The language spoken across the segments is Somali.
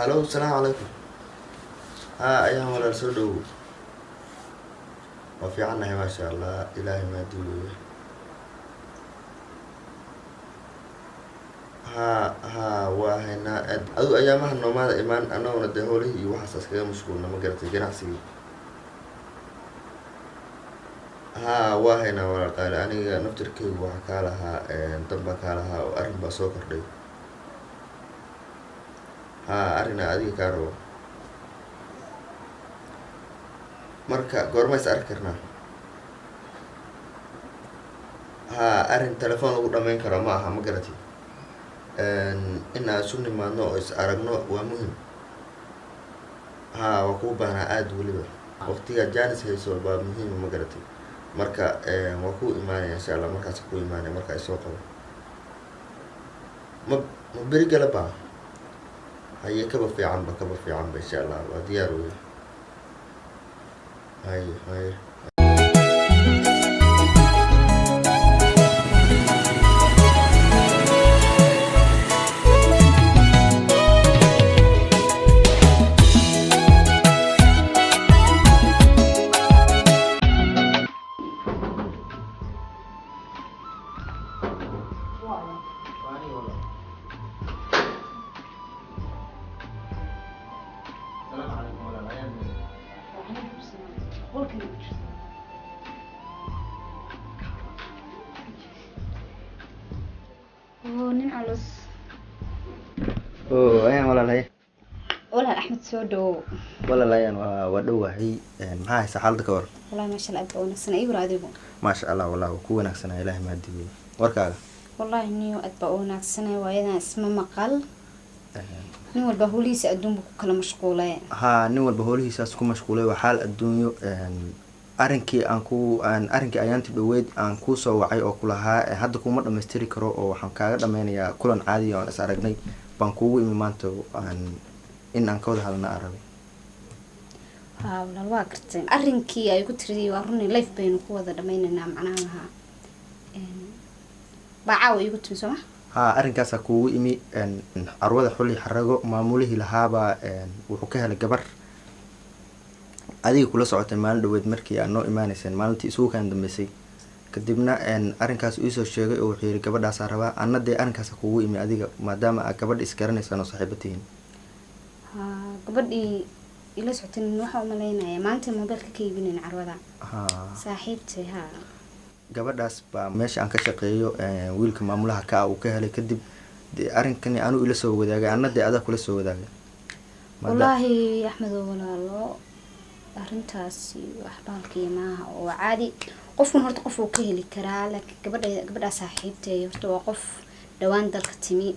هلو السلام عليكم. أيها ولا سودو وفي عنا ما شاء الله إلهي ما دوي. وهنا أدو أيامها النوماد إيمان أنا وندهولي وحساس كذا مشكور ما قرأت جناسي. وهنا ولا قال أنا نفترك وحكالها نطبق لها وأرن بسوكر دي. أرنا أدي كارو marka goorma is arki karnaa arrin telefoon lagu dhamayn karo ma aha ma garatid in aan isu nimaadno oo is aragno waa muhim waa kuu baahnaa aada weliba waqtiga jaanis hayso baa muhiim ma garatid marka waa kuu imaanaya insha allah markaas kuu imaanaya marka ay soo qabo ma beri gala baa haye kaba fiicanba insha allah waa diyaar weeye هاي nin culus ayaan walaalhay walaal Axmed soo dhaw walaalayaan waa dhawahay maxaa haysa xaalada ka war wallahi ma sha Allah aad wanaagsan ay waraadigu ma sha Allah wallahi ku wanaagsan Ilaahay ma diiyo warkaaga wallahi niyo aad ba wanaagsan waayadan isma maqal nin walba holiisa adduunku ku kala mashquulay nin walba holihiisaas ku mashquulay waa xaal adduunyo arrinkii arrinkii ayaantii dhaweyd aan ku soo wacay oo kulahaa hadda kuma dhameystiri karo oo waxaan kaaga dhameynayaa kulan caadi ah oo is aragnay baan kuugu imi maanta in aan ka wada hadalna aragay walaal waa gartay arrinkii ay ku tiriyay waa runii life baynu ku wada dhameynaa macnaha bacaaw igu timi soo arrinkaas kuugu imi arwada xulli xarago maamulihii lahaaba wuxuu ka helay gabar adiga kula socotay maalin dhaweyd markii aan noo imaanayseen maalintii isugu kaan dambeysay kadibna arrinkaas uu soo sheegay oo wuxuu yiri gabadhaas rabaa annadee arrinkaas kuugu imi adiga maadaama aad gabadh isgaranaysaan oo saaxiibatihiin gabadhii ila socotay waxa u maleynaya maanta mobilka ka iibinayna carwada saaxiibtay gabadhaas baa meesha aan ka shaqeeyo wiilka maamulaha ka uu ka helay kadib arrinkani aanu ila soo wadaagay annadee adaa kula soo wadaagay wallahi Axmed walaalo arrintaasi wax baalkii maaha oo caadi qofkan horta qof uu ka heli karaa laakiin gabadha saaxiibtay horta waa qof dhawaan dalka timi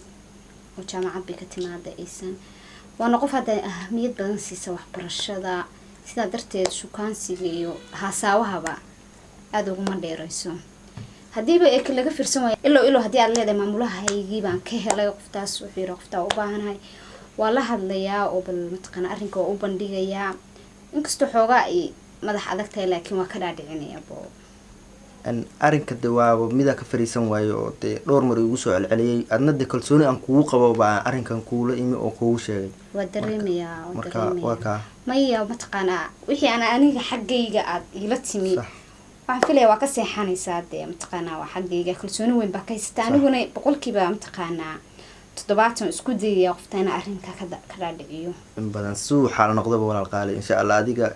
oo jaamacad bay ka timaada aysan waana qof hadda ahmiyad badan siisa waxbarashada sidaa darteed shukaansiga iyo hasaawahaba aad uguma dheerayso hadiiba ee laga fiirsan waayo ilo hadii aad leedahay maamulahaygii baan ka helay qoftaas wuxuu yiri qofta u baahanahay waa la hadlayaa oo bal mataqana arrinka u bandhigayaa inkastoo xoogaa ay madax adag tahay laakiin waa ka dhaadhicinaya boo arrinka dawaabo mida ka fariisan waayo oo dhowr mar ugu soo celceliyay adnada kalsooni aan kugu qabo baa arrinkan kuula imi oo kugu sheegay waa dareemaya maya mataqana wixii aniga xaggayga aad ila timi waxaan filayaa waa ka seexanaysaa mataqana waa xaggayga kalsooni weyn baa ka haysata aniguna boqolkiiba mataqana 70 isku dayay qoftaana arrinka ka dhaadhiciyo in badan suu xal noqdo walaal qaali insha Allah adiga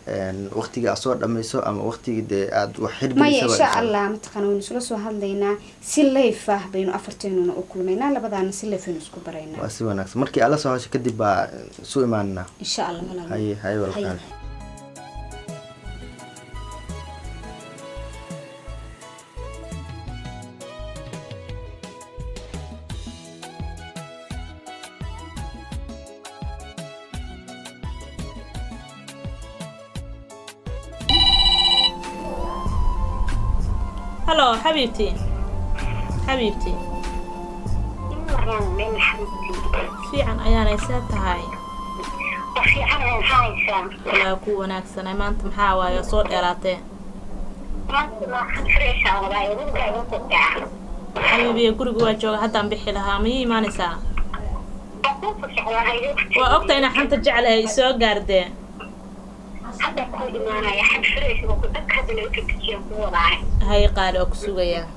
waqtiga soo dhameyso ama waqtiga aad wax xidhmayso insha Allah mataqana waynu isla soo hadlaynaa si leef ah baynu afarteennuna u kulmaynaa labadaana si leef isku baraynaa waa si wanaagsan markii alla soo hasho kadib baa soo imaanna insha Allah walaal hay walaal هلو حبيبتي حبيبتي في عن أيانا يسات هاي في عن هاي ولا كو وناكسنا ما أنت محاوى يا صوت إراتين حبيبي guriga waa jooga haddaan bixi lahaa ma ii imaanaysaa waa ogta inaa xanta jeclahay isoo gaardee hay qaali oo ku sugayaa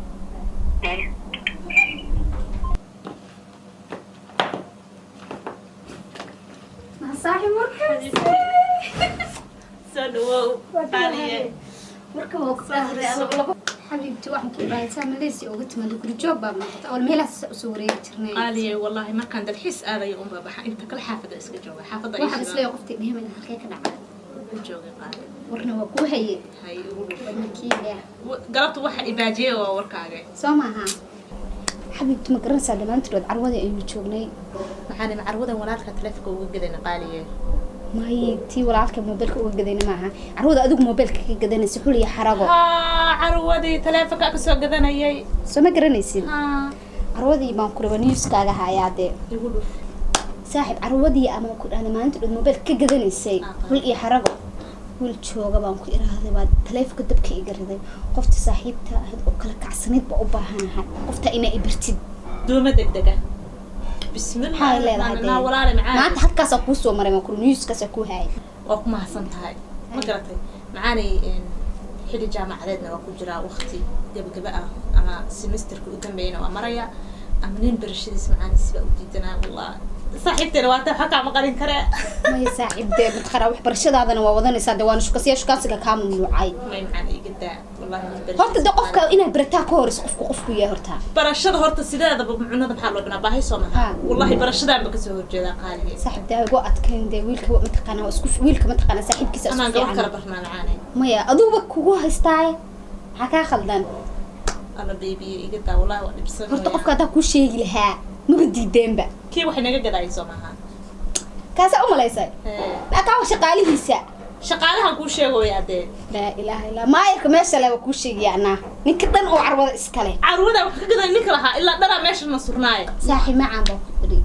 soo dhawow qaaliye حبيبتي واحد كبار سامي ليس أوقات ما لكل جوب باب نقطة أول ميلا سوري ترني قالي والله ما كان الحس هذا يوم بابا أنت كل حافظة اسك جوا حافظة واحد سلي وقفتي بهم من هالكيك نعم جوجي قالي ورنا وكو هي مكيلة قربت واحد إباجية ووركاجي سامها حبيبتي مقرن سادة ما أنت رد عروضة أيوة شغلي معاني مع عروضة ولا تلفك وقدنا قالي ما هي تي ولا عارفة موبايلك وقدنا معها عروضة أدوك موبايلك قدنا سحولي حرقه عروضي تلفك أكسو قدنا يي سما قرنيسين عروضي ما كنا بنيوس كاجا هايادة يقولوا صاحب عروضي أما كنا أنا ما أنت رد موبايلك قدنا يسي والإيه حرقه والشوقة بانكو إرهاده بعد تلفك دبك يقرده قفت صاحبتها هاد أكلك عسنيد بأباهانها قفت إنا إبرتد دوما دقدقة بسم الله الرحمن ولا معانا ما أنت حد كاسا كوسو مرة ما كنا نيوس كاسا كو هاي وكما حسنت هاي ما قرأتي معاني حلي جامعة عددنا وكو جرا وقتي قبل بقى أما سمستر قدام بينا ومريا أمنين برشيدس معاني سبا وجدنا والله صاحبتي رواتب حكا مقارن كرا ما يساعد بتخرا وح برشاد هذا أنا ووضني صاد وانا شو كاسك كامل نوعي ما يمعني قدام والله هرت دقفك إنا برتا كورس قفك يا هرتا برشاد هرت سيدا هذا بمعنى بحال بنا باهي صومها والله برشاد أنا بكسر جدا قالي صاحب ده وقت كان ده ويلك متقنا واسكف ويلك متقنا صاحب كيس أنا قبل كرا برحمان عاني ما يا أدوبك هو هستاي حكا خلدان أنا بيبي قدام والله وأنا بس هرت قفك هذا كل شيء لها ما بدي دين بقى كي وحنا قد عايز صومها كاس أم ليس لا كاو شقالي هسا شقالها كل شيء هو يعدي لا إله إلا ما يرك مثلا وكل شيء يعني نكتن أو عروض إسكالي عروضة وكذا نكرها إلا درا ماشي النصرناي صاحي ما عم بقدري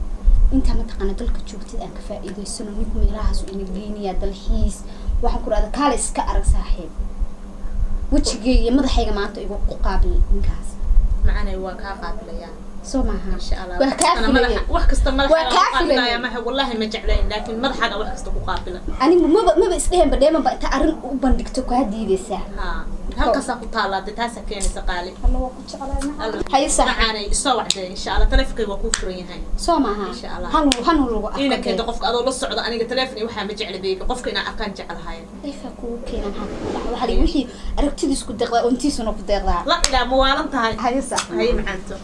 أنت ما تقنا دلك تشوفتي أنك فائدة السنة نكم يراهس وإن جيني دلحيس وحكر هذا كالس كأرك صاحب وتشجي مدح حاجة ما أنت يبقى قابل منكاس معنا وكا قابل يعني سمعها إن شاء الله وكافلة وحكست مدح وكافلة يا ما والله ما جعلين لكن مدح حاجة وحكست مقابلة أنا ما بسدهم بديما بتعرن وبندكتك هذه لسه ها هل قصة طالة دتاسة كيني سقالي الله وقت على هاي صح معنا يسوع ده إن شاء الله تلفك وكوفرين هاي سمعها إن شاء الله هنو لو إنك كده قفك أضل الصعود أنا قلت تلفني وحنا مجعل بيك قفك إن أكان جعل هاي كيف أكون كنا وحدي وحي أركتي ديسكو دقة وأنتي سنو بدقة لا لا موالنت هاي هاي صح هاي معنته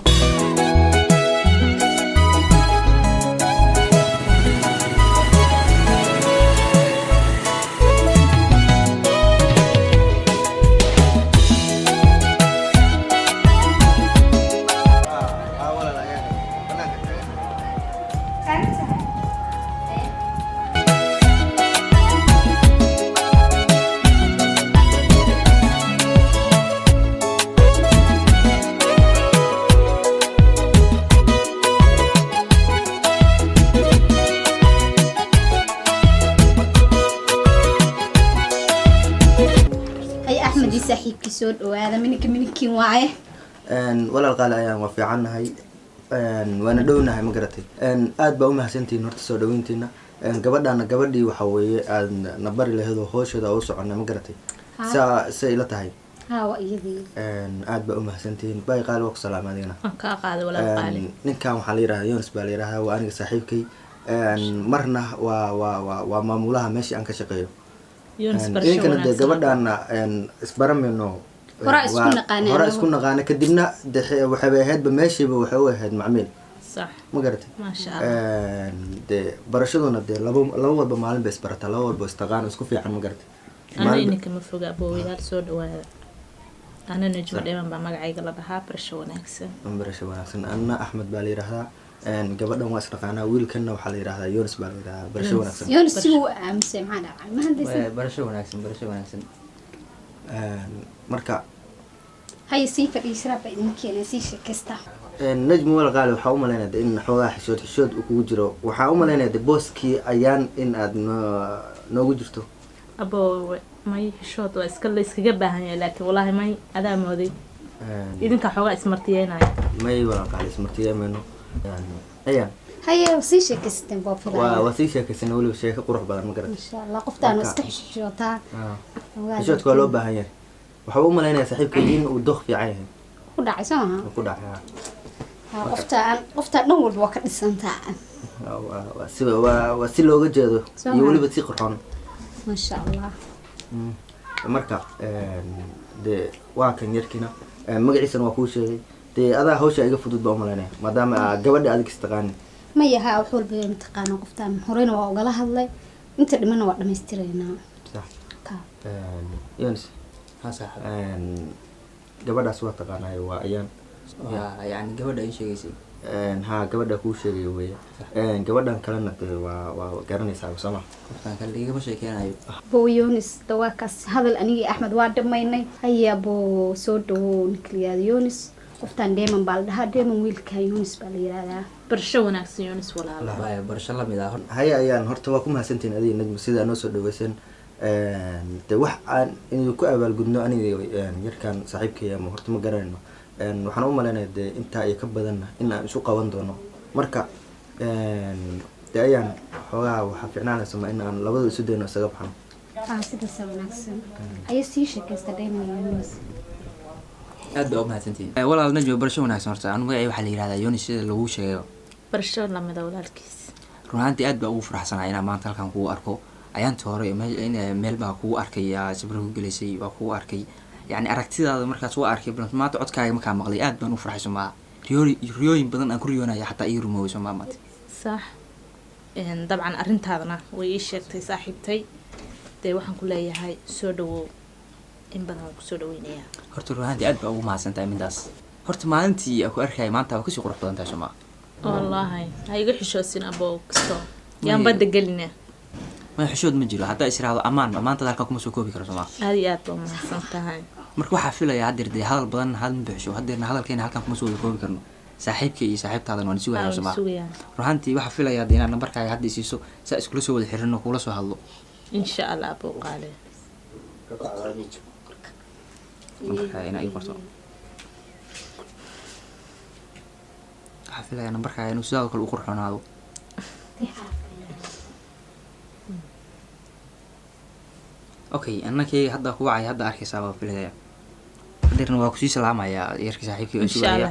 صاحبك سود وهذا منك واعي ولا القال أيام وفي عنها هي وأنا دونها ما قرأتي أد بقوم حسنتين نورت سودوينتنا قبل وحوي نبر له هذا خوش هذا أوسع عنا ما قرأتي سائلتها هي ها وإيدي أد بقوم حسنتين باي قال وقت سلام علينا قال ولا قال نكام حليرها يونس باليرها وأنا صاحبك مرنا ومامولها ماشي أنك شقيه يونس برشلونة كانت قبلنا إسبرم منه هراء اسكون قانا كدبنا وحباهات بماشي وحواهات معمل صح ما قرأت ما شاء الله ده برشلونة ده لو بمعلم بسبرتا لو بستغان اسكو في عن ما قرأت أنا إنك مفروض أبوي هالسود أنا نجم دائما بمقعي قلبها برشلونة أحسن برشلونة أحسن أنا أحمد بالي رها قبلنا ما أسرقنا ويل كنا وحلي رها يونس بالي رها برشلونة أحسن يونس هو أمس معنا ما هندسة برشلونة أحسن مركا هاي سيفة إشراب إنكينا سيشة كستا najmi wal qaali waxaa u malaynaya in xoogaa xishood uu kugu jiro waxaa u malaynaya booskii ayaan in aad noogu jirto abo may xishood waa iskaga baahan yahay laakiin wallaahi may adaa mooday idinka xoogaa ismartiyeenaya may wal qaali ismartiyeemeno ayaan هاي سيشة كستن بوفلا waa sii sheekaysanay weliba sheeko qurux badan ma garata إن شاء الله قفتان استحشوتا xishoodka waa loo baahan yahay waxaa u malaynaya saaxiibkay in uu doq fiican yahay كل عيساها ku dhacay قفتان نول بوكا دسنتا waa si looga jeedo iyo weliba si qurxoon ما شاء الله marka dee waa kan yarkina magaciisana waa kuu sheegay dee adaa hawsha iga fudud baa u malaynaya maadaama gabadha adig istaqaanin ما يها وحول بمتقانا قفتان هورينا وقالها هذلي انت دمنا وقت مسترينا صح كا يونس ها صاحب gabadhaas waa taqaanaay waa ayaan يعني gabadha ay sheegaysay haa gabadha kuu sheegay weya gabadhan kalena dee waa garanaysaa sooma qoftaan kale igama sheekeynayo بو يونس دواكاس هذا الأنيجي أحمد وادم مايني هيا بو سودو نكلياد يونس قفتان دايما بالدها دايما ويلكا يونس باليرادا barsho wanaagsan Yunus walaalo baa barasho la mid ah haya ayaan horta waa ku mahadsantiin adiga najmi sidaa noo soo dhaweysan dee wax aan inuu ku abaalgudno aniga yarkan saaxiibkay ama horta ma garanayno waxaan u maleynayaa dee intaa iyo ka badanna in aan isu qaban doono marka dee ayaan xoogaa waxaa fiicnaanaysa ma in aan labada isu dayno isaga baxno سيدا سوناكسن هيا سيشة كستا دايما يونس aad baa u mahadsantihiin walaal najmi barasho wanaagsan horta anu magacay waxaa la yidhahdaa Yunus sida lagu sheegayo barsho lamida walaalkiis runaantii aad baa ugu faraxsanahay inaan maanta halkan kugu arko ayaantii hore meel baa kugu arkay sawir ku galeysay waa kugu arkay yani aragtidaada markaas waa arkay bal maanta codkaaga markaa maqlay aad baan u farxay Soomaa riyooyin badan aan ku riyoonayo xataa ii rumoobay Soomaa maanta صح dabcan arintaadana way ii sheegtay saaxiibtay dee waxaan ku leeyahay soo dhawow in badan waan kusoo dhaweynayaa horta runaantii aad baa ugu mahadsantahay midaas horta maalintii aan ku arkay maanta waa kasii qurux badan tahay Soomaa wallaahi ha iga xishoosin aboo kasto yaan badda gelina ma xishood ma jiro haddaa israado amaan maanta halkan kuma soo koobi karo Soomaa aad iyo aad baa mahadsan tahay marka waxaa filayaa haddeer dee hadal badan hal ma bixisho haddeerna hadalkeena halkan kuma soo wada koobi karno saaxiibkay iyo saaxiibtaadan waan isi wadaagsan baa runaantii waxaa filayaa dee inaad nambarkaaga hadda isiiso saa iskula soo wada xirino kula soo hadlo insha allah abuu qaale nambarkaaga inaa ii qorto waxaa filayaa nambarkaaga inuu sidaadoo kale u qurxoonaado okay annakayga hadda ku wacay hadda arkaysaa baa filayaa haddeerna waa kusii salaamayaa yarkii saaxiibkii oo insha allah